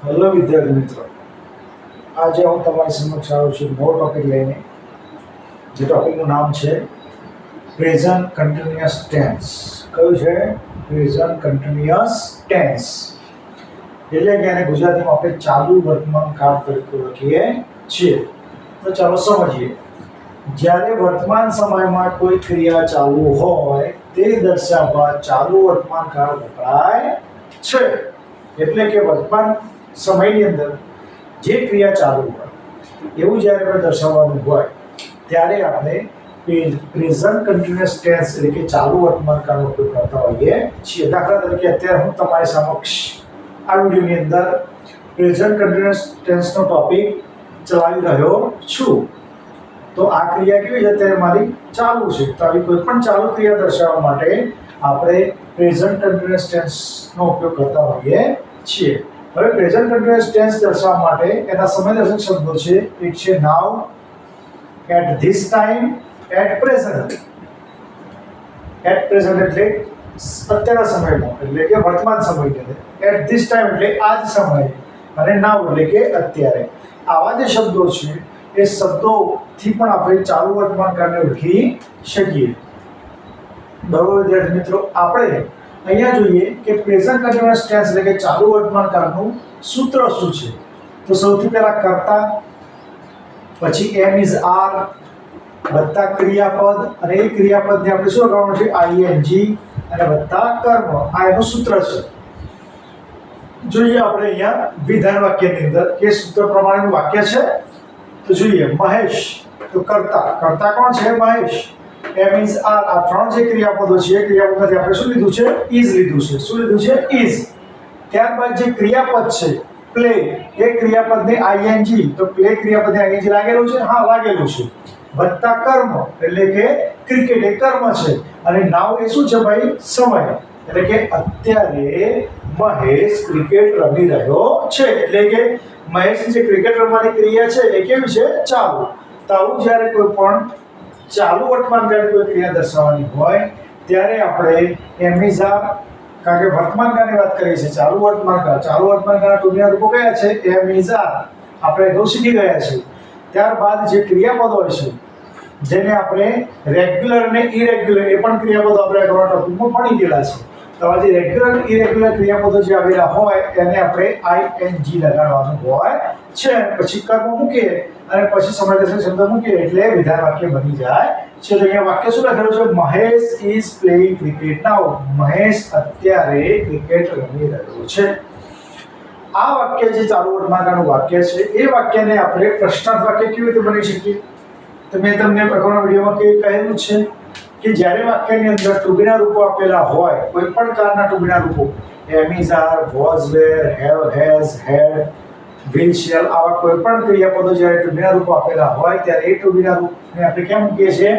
Hello વિદ્યાર્થી મિત્રો, આજે હું તમારી સમક્ષ આવ્યો છું નવો ટોપિક લઈને. જે ટોપિકનું નામ છે પ્રેઝન્ટ કન્ટિન્યુઅસ ટેન્સ. કયું છે? પ્રેઝન્ટ કન્ટિન્યુઅસ ટેન્સ, એટલે કે એને ગુજરાતીમાં આપણે ચાલુ વર્તમાન કાળ તરીકે ઓળખીએ છીએ. તો ચાલો સમજીએ. જ્યારે વર્તમાન સમયમાં કોઈ ક્રિયા ચાલુ હોય તે દર્શાવવા ચાલુ વર્તમાન કાળ વપરાય છે. એટલે કે વર્તમાન સમયની અંદર જે ક્રિયા ચાલુ હોય એવું જ્યારે આપણે દર્શાવવાનું હોય ત્યારે આપણે પ્રેઝન્ટ કન્ટિન્યુઅસ ટેન્સ એટલે કે ચાલુ વર્તમાન કાળનો ઉપયોગ કરતા હોઈએ છીએ. દાખલા તરીકે અત્યારે હું તમારી સમક્ષ આ વિડીયોની અંદર પ્રેઝન્ટ કન્ટિન્યુઅસ ટેન્સનો ટોપિક ચલાવી રહ્યો છું. તો આ ક્રિયા કેવી છે? અત્યારે મારી ચાલુ છે. તો આવી કોઈ પણ ચાલુ ક્રિયા દર્શાવવા માટે આપણે પ્રેઝન્ટ કન્ટિન્યુઅસ ટેન્સનો ઉપયોગ કરતા હોઈએ છીએ. હવે પ્રેઝન્ટ કન્ટિન્યુઅસ ટેન્સ દર્શાવવા માટે એના સમયદર્શક શબ્દો છે. એક છે now, at this time, at present. At present એટલે અત્યારના સમયમાં, એટલે કે વર્તમાન સમયની અંદર. એટ ધીસ ટાઈમ એટલે આ જ સમયે, અને નાઉ એટલે કે અત્યારે. આવા જે શબ્દો છે એ શબ્દોથી પણ આપણે ચાલુ વર્તમાન કાળને ઓળખી શકીએ. બરોબર વિદ્યાર્થી મિત્રો, આપણે અહીંયા જોઈએ કે પ્રેઝન્ટ કન્ટિન્યુઅસ ટેન્સ એટલે કે ચાલુ વર્તમાન કાળનું સૂત્ર શું છે. તો સૌથી પહેલા કર્તા, પછી એમ ઇઝ આર વત્તા ક્રિયાપદ, અને એ ક્રિયાપદને આપણે શું લગાવવાનું છે? આઈએનજી, અને વત્તા કર્મ. આ એનું સૂત્ર છે. જોઈએ આપણે અહીંયા વિધાન વાક્યની અંદર કે સૂત્ર પ્રમાણેનું વાક્ય છે. તો જોઈએ મહેશ, તો કર્તા. કર્તા કોણ છે? મહેશ. એમ ઇઝ આર, આ ત્રણ જે ક્રિયાપદો છે એ ક્રિયાપદમાંથી આપણે શું લીધું છે? ઇઝ લીધું છે. શું લીધું છે? ઇઝ. ત્યારબાદ જે ક્રિયાપદ છે પ્લે, એ ક્રિયાપદને આઈએનજી, તો પ્લે ક્રિયાપદને આઈએનજી લાગેલું છે? હા, લાગેલું છે. વત્તા કર્મ એટલે કે ક્રિકેટ, એ કર્મ છે. અને નાવ એ શું છે ભાઈ? સમય. એટલે કે અત્યારે મહેશ ક્રિકેટ રમી રહ્યો છે. એટલે કે મહેશની જે ક્રિકેટ રમવાની ક્રિયા છે એ કેવી છે? ચાલુ. તો આવું જ્યારે કોઈ પણ ચાલુ વર્તમાન કાળની કોઈ ક્રિયા દર્શાવવાની હોય ત્યારે આપણે એમિઝા, કારણ કે વર્તમાન કાળની વાત કરીએ છીએ. ચાલુ વર્તમાન કાળ, ચાલુ વર્તમાન કાળના ટૂંકના રૂપો કયા છે? એમિઝા આપણે અગાઉ શીખી ગયા છે. ત્યારબાદ જે ક્રિયાપદો હોય છે જેને આપણે રેગ્યુલર અને ઇરેગ્યુલર, એ પણ ક્રિયાપદો આપણે અગાઉના ટોપિકમાં ભણી ગયેલા છે. તો આ જે રેગ્યુલર ઇરેગ્યુલર ક્રિયાપદો જે આવેલા હોય એને આપણે આઈએનજી લગાડવાનું હોય છે. પછી કર્મ મૂકીએ અને પછી સમયદર્શક શબ્દ મૂકીએ એટલે વિધાન વાક્ય બની જાય છે. તો અહીંયા વાક્ય શું લખેલું છે? મહેશ ઇઝ પ્લેઇંગ ક્રિકેટ નાઉ. મહેશ અત્યારે ક્રિકેટ રમી રહ્યો છે. આ વાક્ય જે ચાલુ વર્તમાન કાળનું વાક્ય છે એ વાક્યને આપણે પ્રશ્નાર્થ વાક્ય કેવી રીતે બની શકીએ? તો મેં તમને અગાઉના વિડીયોમાં કહેલું છે કે જ્યારે વાક્યની અંદર ટુંકના રૂપો આપેલા હોય, કોઈ પણ કાળના ટુંકના રૂપો, am is are, was were, have, has, had, will, shall, આવા કોઈ પણ ક્રિયાપદો જ્યારે ટુંકના રૂપો આપેલા હોય ત્યારે એ ટુંકના રૂપને આપણે કેમ મૂકીએ છીએ?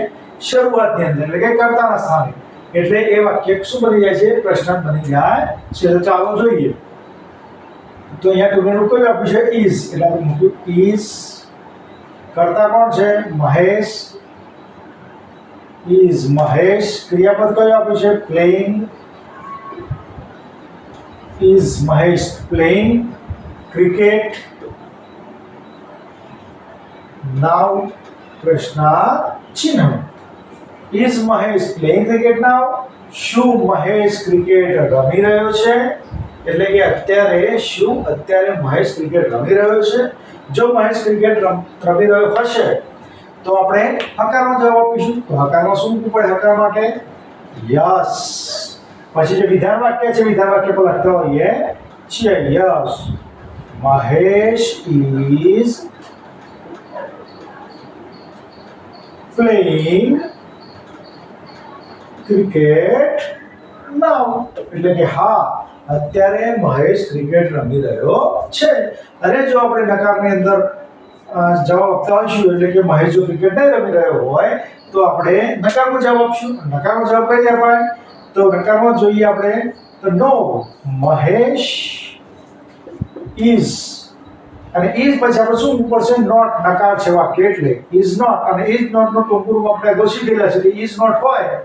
શરૂઆતની અંદર, એટલે કે કર્તાના સ્થાને. એટલે એ વાક્ય શું બની જાય છે? પ્રશ્ન બની જાય છે. તો ચાલો જોઈએ. તો અહીંયા ટુંકનું રૂપ કયું આપ્યું છે? ઇઝ. એટલે આપણે મૂક્યું ઇઝ. કર્તા કોણ છે? મહેશ. ઇઝ મહેશ. ક્રિયાપદ કયું આપ્યું છે? Playing. Is Mahesh playing cricket now? પ્રશ્નાર્થ ચિહ્ન. Is Mahesh playing cricket now? શું મહેશ ક્રિકેટ રમી રહ્યો છે? એટલે કે અત્યારે શું? અત્યારે મહેશ ક્રિકેટ રમી રહ્યો છે. જો મહેશ ક્રિકેટ રમી રહ્યો હશે તો આપણે હકારમાં જવાબ આપીશું. તો હકારમાં શું મૂકવું પડે? હકાર માટે યસ. પછી જે વિધાન વાક્ય છે, વિધાન વાક્ય પર લખતા હોઈએ છીએ yes. Mahesh is playing cricket now. એટલે કે હા, અત્યારે મહેશ ક્રિકેટ રમી રહ્યો છે. અને જો આપણે નકારની અંદર જવાબ આપતા હોઈશું, એટલે કે મહેશ જો ક્રિકેટ નહીં રમી રહ્યો હોય તો આપણે નકારમાં જવાબ આપશું. નકારમાં જવાબ કઈ અપાય? તો નકારમાં જોઈએ આપણે તો નો મહેશ ઇઝ, અને ઇઝ પછી આપણે શું મૂકવું પડશે? નોટ. નકાર છે વાક્ય એટલે ઇઝ નોટ, અને ઇઝ નોટ નો ટૂંકું રૂપ આપણે અગાઉ શીખેલા છે. ઇઝ નોટ હોય,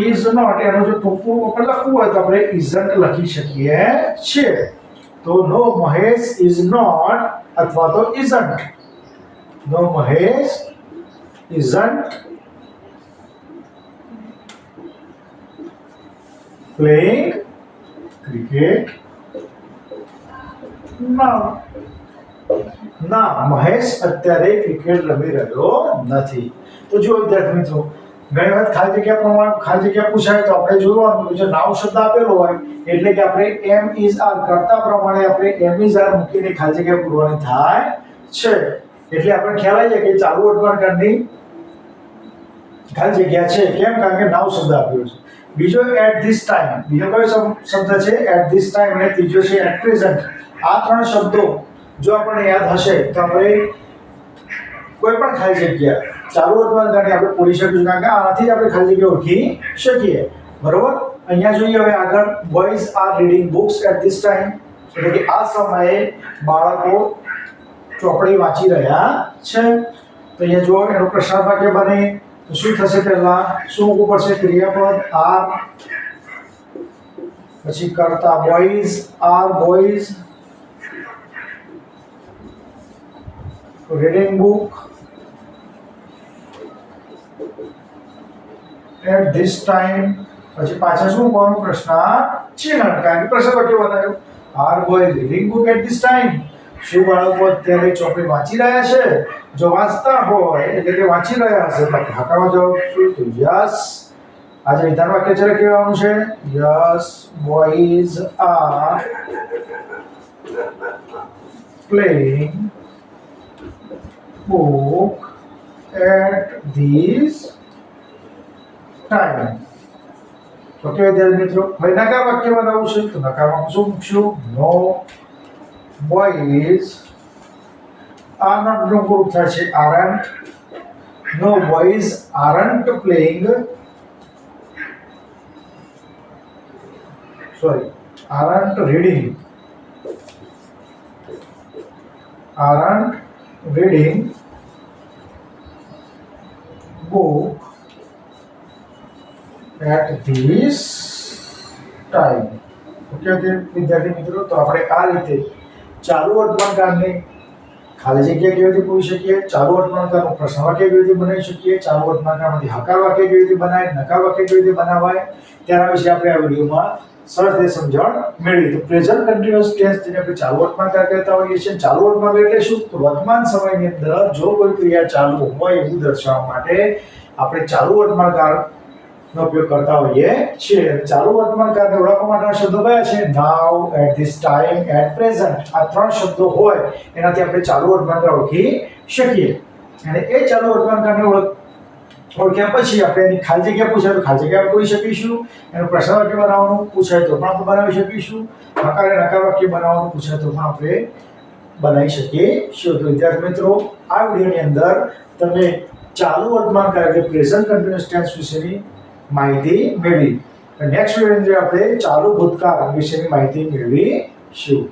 ઇઝ નોટ એનું જો ટૂંકું રૂપ આપણે લખવું હોય તો આપણે ઇઝન્ટ લખી શકીએ છીએ. તો નો મહેશ ઇઝ નોટ અથવા તો isn't. No Mahesh isn't playing cricket now. ના, મહેશ અત્યારે ક્રિકેટ રમી રહ્યો નથી. તો જો વિદ્યાર્થી મિત્રો, ઘણી વખત ખાલી જગ્યા પૂછાય તો આપણે જોવાનું જો નાઉ શબ્દ આપેલો હોય એટલે કે આપણે એમ ઇઝ આર કરતા પ્રમાણે આપણે એમ ઇઝ આર મૂકીને ખાલી જગ્યા પૂરવાની થાય છે. એટલે આપણે ખ્યાલ આવી જાય કે ચાલુ વર્તમાનકાળની ખાલી જગ્યા છે. કેમ? કારણ કે નાઉ શબ્દ આપ્યો છે. બીજો એટ ધીસ ટાઈમ, બીજો કયો શબ્દ છે? At this time. અને ત્રીજો છે એટ પ્રેઝન્ટ. આ ત્રણ શબ્દો જો આપણને યાદ હશે તો આપણે કોઈ પણ ખાલી જગ્યા ચાલુ વર્તમાનકાળને આપણે પૂરી શકીશું. કારણ કે આનાથી જ આપણે ખાલી જગ્યા ઓળખી શકીએ. બરોબર? અહીંયા જોઈએ હવે આગળ, boys are reading books at this time, એટલે કે આ સમયે બાળકો ચોપડી વાંચી રહ્યા છે. તો અહીંયા જો એનો પ્રશ્ન વાક્ય બને તો શું થશે? પહેલા શું મૂકવું પડશે? ક્રિયાપદ આર, પછી કરતા boys are boys reading book at this time. પછી પાછા શું મૂકવાનું? પ્રશ્ન ચિહ્ન, કારણ કે પ્રશ્ન વાક્ય બનાવ્યું. Are boys reading book at this time. શું બાળકો અત્યારે ચોપડી વાંચી રહ્યા છે? જો વાંચતા હોય એટલે કે વાંચી રહ્યા હશે તો હાકામાં જવાબ શું? તો યસ. આજે વિધાન વાક્ય છે કહેવાનું છે yes boys are playing book at this time. Okay વિદ્યાર્થી મિત્રો, હવે નકાર વાક્ય બનાવવું છે તો નકારમાં શું મૂકશું? નો બોયઝ આર નોટ નું પૂરું થાય છે aren't. No boys aren't playing, aren't reading book at this time. Okay વિદ્યાર્થી મિત્રો, તો આપણે આ રીતે ચાલુ વર્તમાનકાળને ખાલી જગ્યા કેવી રીતે પૂરી શકીએ, ચાલુ વર્તમાનકાળનું પ્રશ્ન વાક્ય કેવી રીતે બનાવી શકીએ, ચાલુ વર્તમાનકાળમાંથી હકાર વાક્ય કેવી રીતે બનાય, નકાર વાક્ય કેવી રીતે બનાવાય, તેના વિશે આપણે આ વિડીયોમાં સરસ રીતે સમજણ મેળવી. તો પ્રેઝન્ટ કન્ટિન્યુઅસ ટેન્સ જેને આપણે ચાલુ વર્તમાનકાળ કહેતા હોઈએ છીએ. ચાલુ વર્તમાનકાળ એટલે શું? તો વર્તમાન સમયની અંદર જો કોઈ ક્રિયા ચાલુ હોય એવું દર્શાવવા માટે આપણે ચાલુ વર્તમાનકાળનો ઉપયોગ કરતા હોઈએ છીએ. ચાલુ વર્તમાનકાળને ઓળખવા માટેના શબ્દો કયા છે? Now, at this time, at present. આ ત્રણ શબ્દો હોય એનાથી આપણે ચાલુ વર્તમાનકાળ ઓળખી શકીએ. અને એ ચાલુ વર્તમાનકાળને ઓળખ્યા પછી આપણે એની ખાલી જગ્યા પૂછાય તો ખાલી જગ્યા પૂરી શકીશું. એનું પ્રશ્ન વાક્ય બનાવવાનું પૂછાય તો પણ આપણે બનાવી શકીશું. નકાર વાક્ય બનાવવાનું પૂછાય તો પણ આપણે બનાવી શકીશું. તો વિદ્યાર્થી મિત્રો, આ વિડીયોની અંદર તમે ચાલુ વર્તમાનકાળ એટલે પ્રેઝન્ટ કન્ટિન્યુઅસ ટેન્સ વિશેની માહિતી મેળવી. નેક્સ્ટ વિડીયોની અંદર આપણે ચાલુ ભૂતકાળ વિશેની માહિતી મેળવીશું.